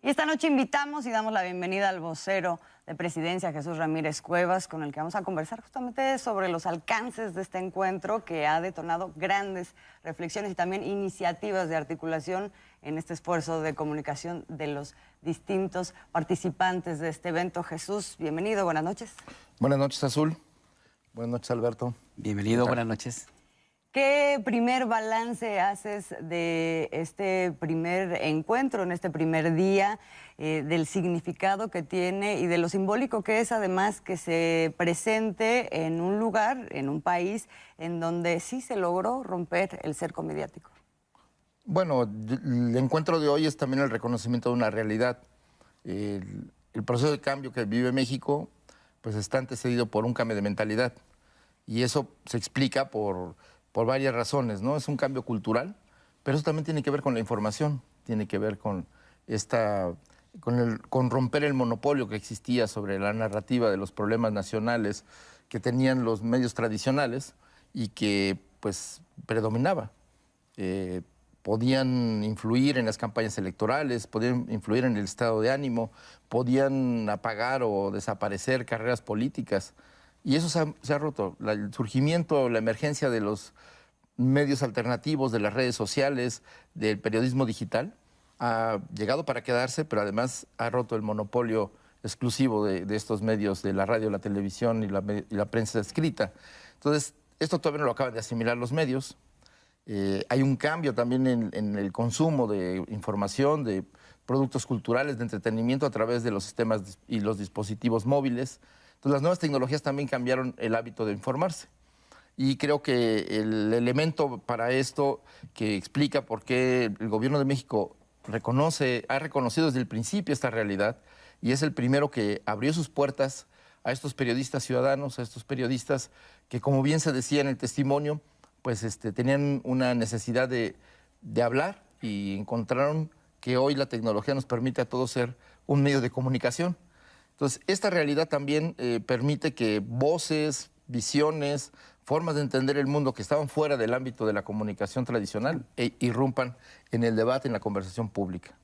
Y esta noche invitamos y damos la bienvenida al vocero de Presidencia, Jesús Ramírez Cuevas, con el que vamos a conversar justamente sobre los alcances de este encuentro que ha detonado grandes reflexiones y también iniciativas de articulación en este esfuerzo de comunicación de los distintos participantes de este evento. Jesús, bienvenido, buenas noches. Buenas noches, Azul. Buenas noches, Alberto. Bienvenido, buenas noches. ¿Qué primer balance haces de este primer encuentro, en este primer día, del significado que tiene y de lo simbólico que es además que se presente en un lugar, en un país, en donde sí se logró romper el cerco mediático? Bueno, el encuentro de hoy es también el reconocimiento de una realidad. El proceso de cambio que vive México pues está antecedido por un cambio de mentalidad y eso se explica por varias razones, ¿no? Es un cambio cultural, pero eso también tiene que ver con la información, tiene que ver con romper el monopolio que existía sobre la narrativa de los problemas nacionales que tenían los medios tradicionales y que pues predominaba. Podían influir en las campañas electorales, podían influir en el estado de ánimo, podían apagar o desaparecer carreras políticas. Y eso se ha roto. El surgimiento, la emergencia de los medios alternativos, de las redes sociales, del periodismo digital, ha llegado para quedarse, pero además ha roto el monopolio exclusivo de estos medios, de la radio, la televisión y la prensa escrita. Entonces, esto todavía no lo acaban de asimilar los medios. Hay un cambio también en el consumo de información, de productos culturales, de entretenimiento a través de los sistemas y los dispositivos móviles. Entonces, las nuevas tecnologías también cambiaron el hábito de informarse. Y creo que el elemento para esto que explica por qué el gobierno de México ha reconocido desde el principio esta realidad y es el primero que abrió sus puertas a estos periodistas ciudadanos, a estos periodistas que, como bien se decía en el testimonio, pues tenían una necesidad de hablar y encontraron que hoy la tecnología nos permite a todos ser un medio de comunicación. Entonces, esta realidad también permite que voces, visiones, formas de entender el mundo que estaban fuera del ámbito de la comunicación tradicional irrumpan en el debate, en la conversación pública.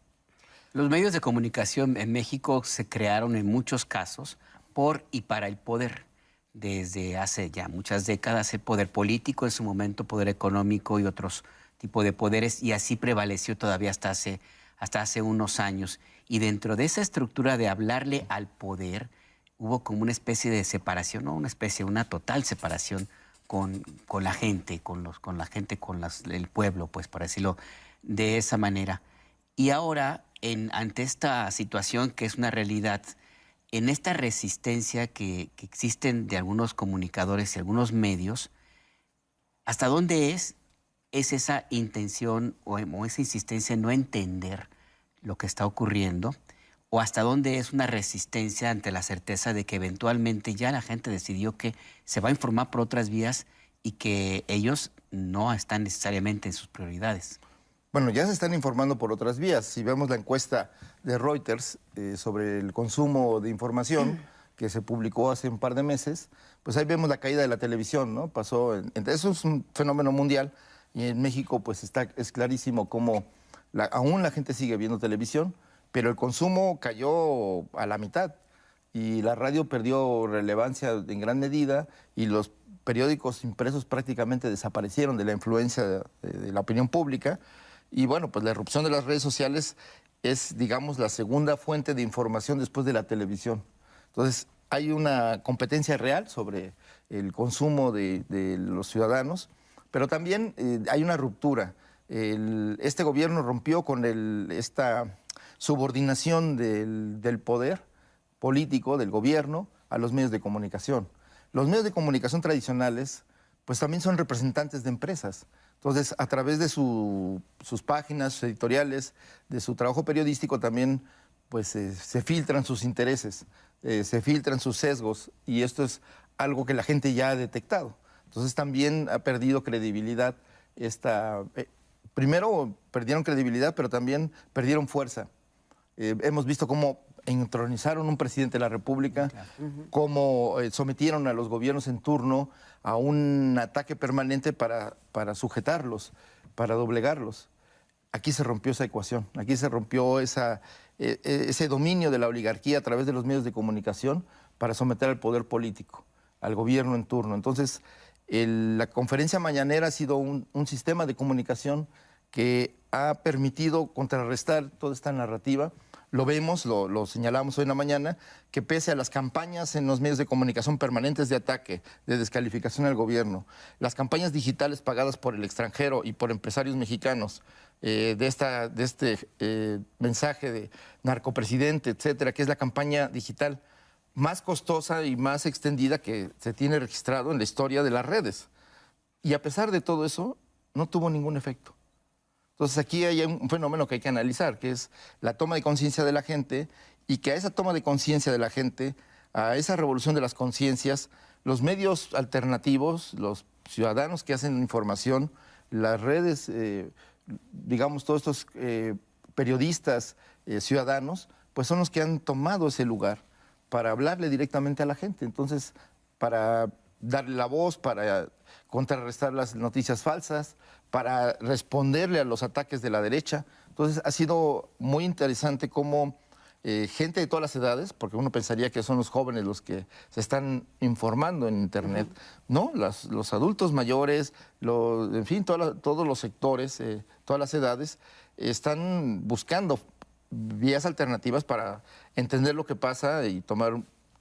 Los medios de comunicación en México se crearon en muchos casos por y para el poder. Desde hace ya muchas décadas, el poder político, en su momento poder económico y otros tipos de poderes, y así prevaleció todavía hasta hace unos años. Y dentro de esa estructura de hablarle al poder, hubo como una especie de separación, no una especie, una total separación con la gente, el pueblo, pues, por decirlo de esa manera. Y ahora, ante esta situación que es una realidad, en esta resistencia que existen de algunos comunicadores y algunos medios, ¿hasta dónde es esa intención o esa insistencia en no entender lo que está ocurriendo? ¿O hasta dónde es una resistencia ante la certeza de que eventualmente ya la gente decidió que se va a informar por otras vías y que ellos no están necesariamente en sus prioridades? Bueno, ya se están informando por otras vías. Si vemos la encuesta de Reuters sobre el consumo de información que se publicó hace un par de meses, pues ahí vemos la caída de la televisión, ¿no? Eso es un fenómeno mundial y en México pues es clarísimo cómo aún la gente sigue viendo televisión, pero el consumo cayó a la mitad y la radio perdió relevancia en gran medida y los periódicos impresos prácticamente desaparecieron de la influencia de la opinión pública. Y bueno, pues la irrupción de las redes sociales es, digamos, la segunda fuente de información después de la televisión. Entonces, hay una competencia real sobre el consumo de los ciudadanos, pero también hay una ruptura. Este gobierno rompió con esta subordinación del poder político, del gobierno, a los medios de comunicación. Los medios de comunicación tradicionales, pues también son representantes de empresas. Entonces, a través de sus páginas, sus editoriales, de su trabajo periodístico también, pues se filtran sus intereses, se filtran sus sesgos y esto es algo que la gente ya ha detectado. Entonces, también ha perdido credibilidad primero perdieron credibilidad, pero también perdieron fuerza. Hemos visto cómo entronizaron un presidente de la República, cómo sometieron a los gobiernos en turno a un ataque permanente para sujetarlos, para doblegarlos. Aquí se rompió esa ecuación, aquí se rompió esa ese dominio de la oligarquía a través de los medios de comunicación para someter al poder político, al gobierno en turno. Entonces, la conferencia mañanera ha sido un sistema de comunicación que ha permitido contrarrestar toda esta narrativa. Lo vemos, lo señalamos hoy en la mañana, que pese a las campañas en los medios de comunicación permanentes de ataque, de descalificación al gobierno, las campañas digitales pagadas por el extranjero y por empresarios mexicanos, de este mensaje de narcopresidente, etcétera, que es la campaña digital más costosa y más extendida que se tiene registrado en la historia de las redes. Y a pesar de todo eso, no tuvo ningún efecto. Entonces aquí hay un fenómeno que hay que analizar, que es la toma de conciencia de la gente, y que a esa toma de conciencia de la gente, a esa revolución de las conciencias, los medios alternativos, los ciudadanos que hacen información, las redes, digamos, todos estos periodistas ciudadanos, pues son los que han tomado ese lugar para hablarle directamente a la gente. Entonces, para darle la voz, para contrarrestar las noticias falsas, para responderle a los ataques de la derecha. Entonces, ha sido muy interesante cómo gente de todas las edades, porque uno pensaría que son los jóvenes los que se están informando en Internet, ¿no? Los adultos mayores, en fin, todos los sectores, todas las edades, están buscando vías alternativas para entender lo que pasa y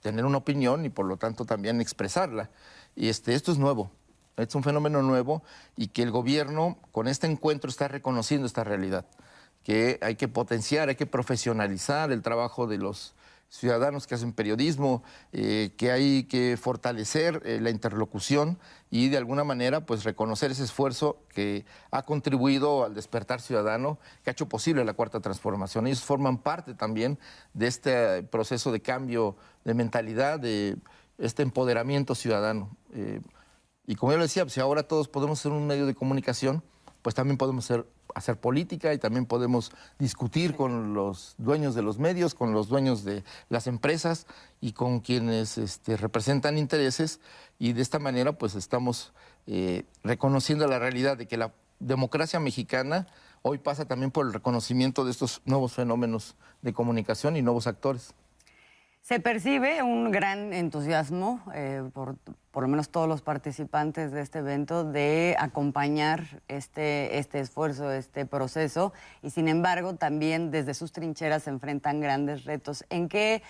tener una opinión y por lo tanto también expresarla. Y esto es nuevo, es un fenómeno nuevo, y que el gobierno con este encuentro está reconociendo esta realidad, que hay que potenciar, hay que profesionalizar el trabajo de los ciudadanos que hacen periodismo, que hay que fortalecer la interlocución y de alguna manera pues reconocer ese esfuerzo que ha contribuido al despertar ciudadano, que ha hecho posible la Cuarta Transformación. Ellos forman parte también de este proceso de cambio de mentalidad, de este empoderamiento ciudadano. Y como yo le decía, pues, si ahora todos podemos ser un medio de comunicación, pues también podemos hacer política y también podemos discutir con los dueños de los medios, con los dueños de las empresas y con quienes representan intereses, y de esta manera pues estamos reconociendo la realidad de que la democracia mexicana hoy pasa también por el reconocimiento de estos nuevos fenómenos de comunicación y nuevos actores. Se percibe un gran entusiasmo por lo menos todos los participantes de este evento de acompañar este esfuerzo, este proceso, y sin embargo también desde sus trincheras se enfrentan grandes retos. ¿En qué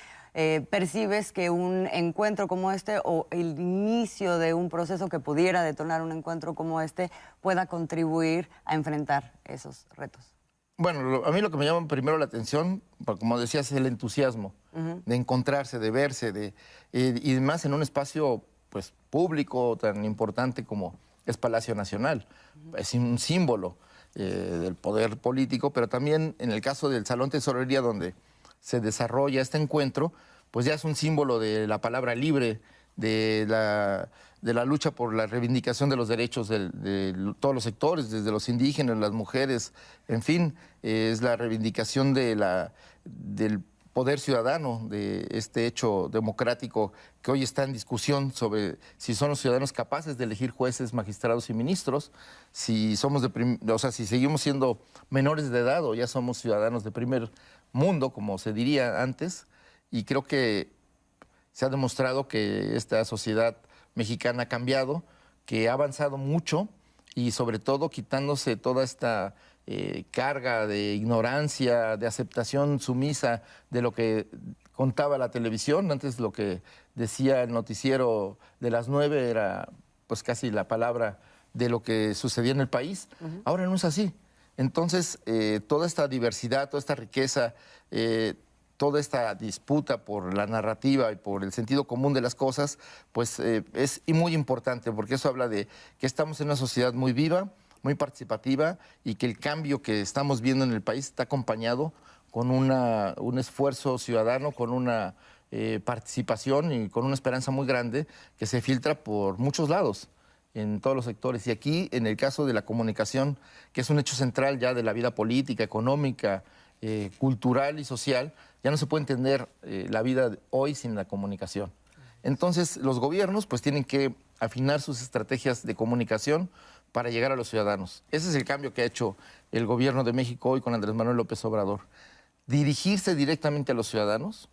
percibes que un encuentro como este o el inicio de un proceso que pudiera detonar un encuentro como este pueda contribuir a enfrentar esos retos? Bueno, a mí lo que me llama primero la atención, como decías, es el entusiasmo de encontrarse, de verse, y además en un espacio pues, público tan importante como es Palacio Nacional. Es un símbolo del poder político, pero también en el caso del Salón Tesorería, donde se desarrolla este encuentro, pues ya es un símbolo de la palabra libre, de la lucha por la reivindicación de los derechos de todos los sectores, desde los indígenas, las mujeres, en fin, es la reivindicación del poder ciudadano, de este hecho democrático que hoy está en discusión sobre si son los ciudadanos capaces de elegir jueces, magistrados y ministros, si somos si seguimos siendo menores de edad o ya somos ciudadanos de primer mundo, como se diría antes, y creo que se ha demostrado que esta sociedad mexicana ha cambiado, que ha avanzado mucho y sobre todo quitándose toda esta carga de ignorancia, de aceptación sumisa de lo que contaba la televisión. Antes lo que decía el noticiero de las 9 era pues casi la palabra de lo que sucedía en el país. Ahora no es así. Entonces toda esta diversidad, toda esta riqueza, toda esta disputa por la narrativa y por el sentido común de las cosas, pues es muy importante, porque eso habla de que estamos en una sociedad muy viva, muy participativa, y que el cambio que estamos viendo en el país está acompañado con un esfuerzo ciudadano, con una participación y con una esperanza muy grande que se filtra por muchos lados, en todos los sectores. Y aquí, en el caso de la comunicación, que es un hecho central ya de la vida política, económica, cultural y social, ya no se puede entender la vida hoy sin la comunicación. Entonces, los gobiernos pues tienen que afinar sus estrategias de comunicación para llegar a los ciudadanos. Ese es el cambio que ha hecho el gobierno de México hoy con Andrés Manuel López Obrador. dirigirse directamente a los ciudadanos,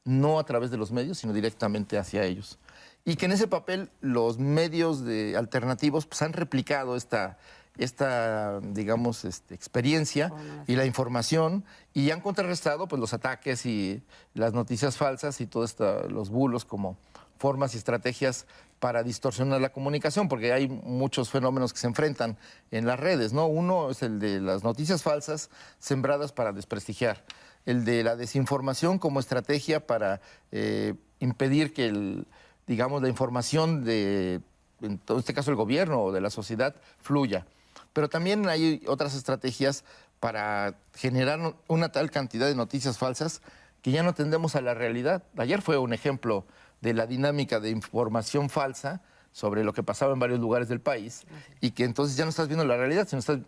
no a través de los medios, sino directamente hacia ellos. Y que en ese papel los medios alternativos pues, han replicado esta digamos, experiencia y la información y han contrarrestado pues, los ataques y las noticias falsas y todos los bulos como formas y estrategias para distorsionar la comunicación, porque hay muchos fenómenos que se enfrentan en las redes, ¿no? Uno es el de las noticias falsas sembradas para desprestigiar, el de la desinformación como estrategia para impedir que digamos, la información en todo este caso el gobierno o de la sociedad, fluya. Pero también hay otras estrategias para generar una tal cantidad de noticias falsas que ya no tendemos a la realidad. Ayer fue un ejemplo de la dinámica de información falsa sobre lo que pasaba en varios lugares del país y que entonces ya no estás viendo la realidad, sino estás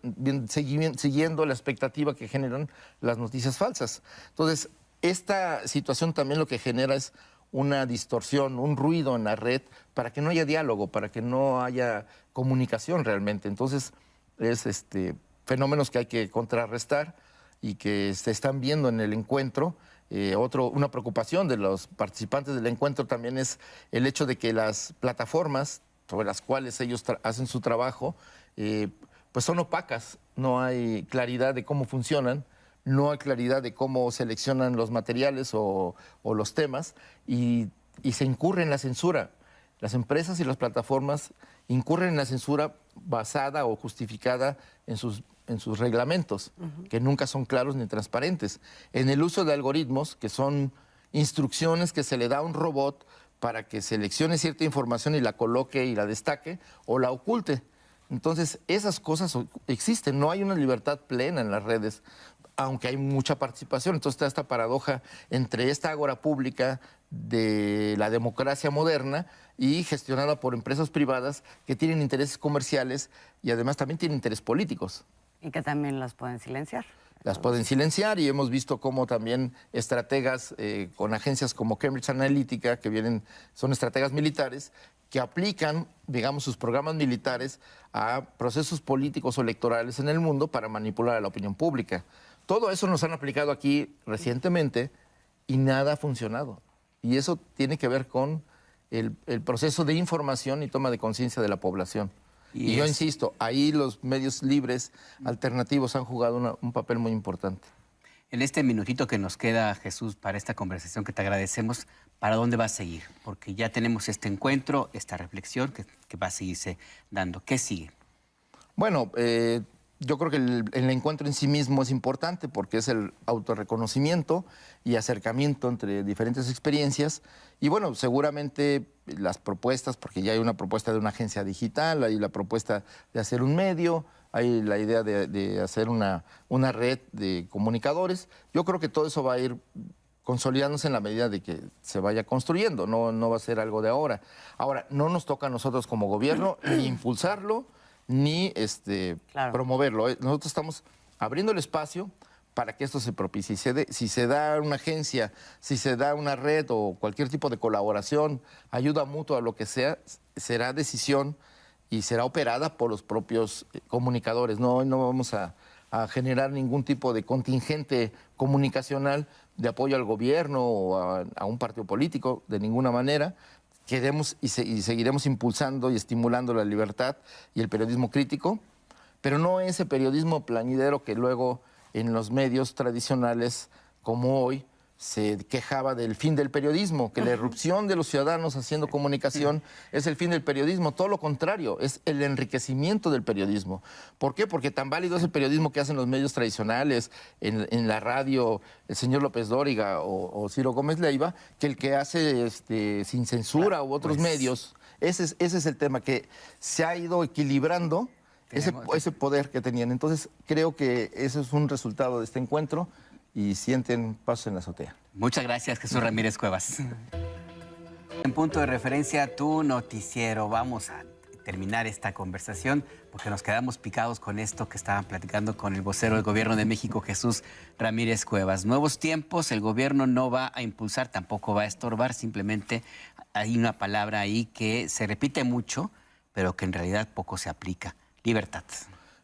siguiendo la expectativa que generan las noticias falsas. Entonces, esta situación también lo que genera es una distorsión, un ruido en la red para que no haya diálogo, para que no haya comunicación realmente. Entonces, es fenómenos que hay que contrarrestar y que se están viendo en el encuentro. Una preocupación de los participantes del encuentro también es el hecho de que las plataformas sobre las cuales ellos hacen su trabajo, pues son opacas, no hay claridad de cómo funcionan, no hay claridad de cómo seleccionan los materiales o los temas y se incurre en la censura. Las empresas y las plataformas incurren en la censura basada o justificada en sus reglamentos, que nunca son claros ni transparentes. En el uso de algoritmos, que son instrucciones que se le da a un robot para que seleccione cierta información y la coloque y la destaque o la oculte. Entonces, esas cosas existen, no hay una libertad plena en las redes, aunque hay mucha participación. Entonces está esta paradoja entre esta ágora pública de la democracia moderna y gestionada por empresas privadas que tienen intereses comerciales y además también tienen intereses políticos. Y que también las pueden silenciar. Las pueden silenciar y hemos visto cómo también estrategas con agencias como Cambridge Analytica, son estrategas militares, que aplican, digamos, sus programas militares a procesos políticos o electorales en el mundo para manipular a la opinión pública. Todo eso nos han aplicado aquí recientemente y nada ha funcionado. Y eso tiene que ver con el proceso de información y toma de conciencia de la población. Y yo insisto, ahí los medios libres, alternativos, han jugado un papel muy importante. En este minutito que nos queda, Jesús, para esta conversación que te agradecemos, ¿para dónde va a seguir? Porque ya tenemos este encuentro, esta reflexión que va a seguirse dando. ¿Qué sigue? Bueno, yo creo que el encuentro en sí mismo es importante porque es el autorreconocimiento y acercamiento entre diferentes experiencias. Y bueno, seguramente las propuestas, porque ya hay una propuesta de una agencia digital, hay la propuesta de hacer un medio, hay la idea de hacer una red de comunicadores. Yo creo que todo eso va a ir consolidándose en la medida de que se vaya construyendo, no va a ser algo de ahora. Ahora, no nos toca a nosotros como gobierno ni impulsarlo, ni promoverlo. Nosotros estamos abriendo el espacio para que esto se propicie. Si se da una agencia, si se da una red o cualquier tipo de colaboración, ayuda mutua, lo que sea, será decisión y será operada por los propios comunicadores. No vamos a generar ningún tipo de contingente comunicacional de apoyo al gobierno o a un partido político, de ninguna manera. Queremos y seguiremos impulsando y estimulando la libertad y el periodismo crítico, pero no ese periodismo plañidero que luego en los medios tradicionales, como hoy, se quejaba del fin del periodismo, que la irrupción de los ciudadanos haciendo comunicación es el fin del periodismo. Todo lo contrario, es el enriquecimiento del periodismo. ¿Por qué? Porque tan válido es el periodismo que hacen los medios tradicionales, en la radio, el señor López Dóriga o Ciro Gómez Leiva, que el que hace Sin Censura u otros medios. Ese es el tema, que se ha ido equilibrando ese poder que tenían. Entonces, creo que eso es un resultado de este encuentro y sienten pasos en la azotea. Muchas gracias, Jesús Ramírez Cuevas. En Punto de Referencia, tu noticiero. Vamos a terminar esta conversación porque nos quedamos picados con esto que estaban platicando con el vocero del Gobierno de México, Jesús Ramírez Cuevas. Nuevos tiempos, el gobierno no va a impulsar, tampoco va a estorbar, simplemente hay una palabra ahí que se repite mucho, pero que en realidad poco se aplica. Libertad.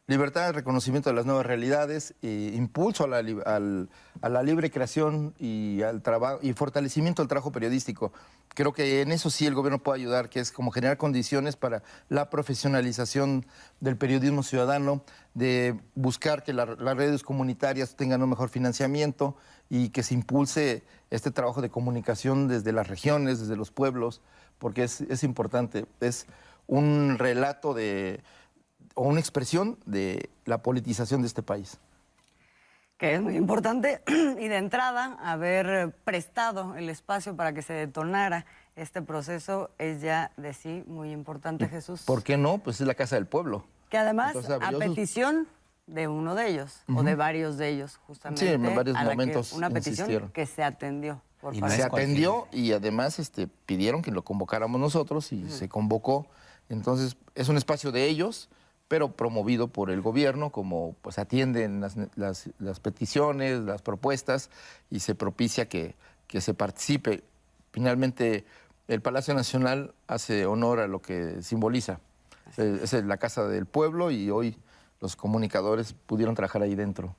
Libertad, reconocimiento de las nuevas realidades, impulso a la libre creación y al trabajo y fortalecimiento del trabajo periodístico. Creo que en eso sí el gobierno puede ayudar, que es como generar condiciones para la profesionalización del periodismo ciudadano, de buscar que las redes comunitarias tengan un mejor financiamiento y que se impulse este trabajo de comunicación desde las regiones, desde los pueblos, porque es importante. Es un relato o una expresión de la politización de este país. Que es muy importante y de entrada haber prestado el espacio para que se detonara este proceso es ya de sí muy importante, Jesús. ¿Por qué no? Pues es la casa del pueblo. Que además, a petición de uno de ellos, o de varios de ellos, justamente. Sí, en varios momentos una petición insistieron. que se atendió. Se atendió y además pidieron que lo convocáramos nosotros y se convocó. Entonces, es un espacio de ellos, pero promovido por el gobierno, como pues atienden las peticiones, las propuestas, y se propicia que se participe. Finalmente, el Palacio Nacional hace honor a lo que simboliza. Es la casa del pueblo y hoy los comunicadores pudieron trabajar ahí dentro.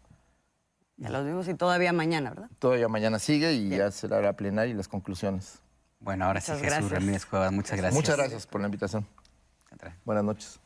Ya los vimos y todavía mañana, ¿verdad? Todavía mañana sigue y ya será la plenaria y las conclusiones. Bueno, ahora sí, Jesús Ramírez Cuevas, muchas gracias. Muchas gracias por la invitación. Buenas noches.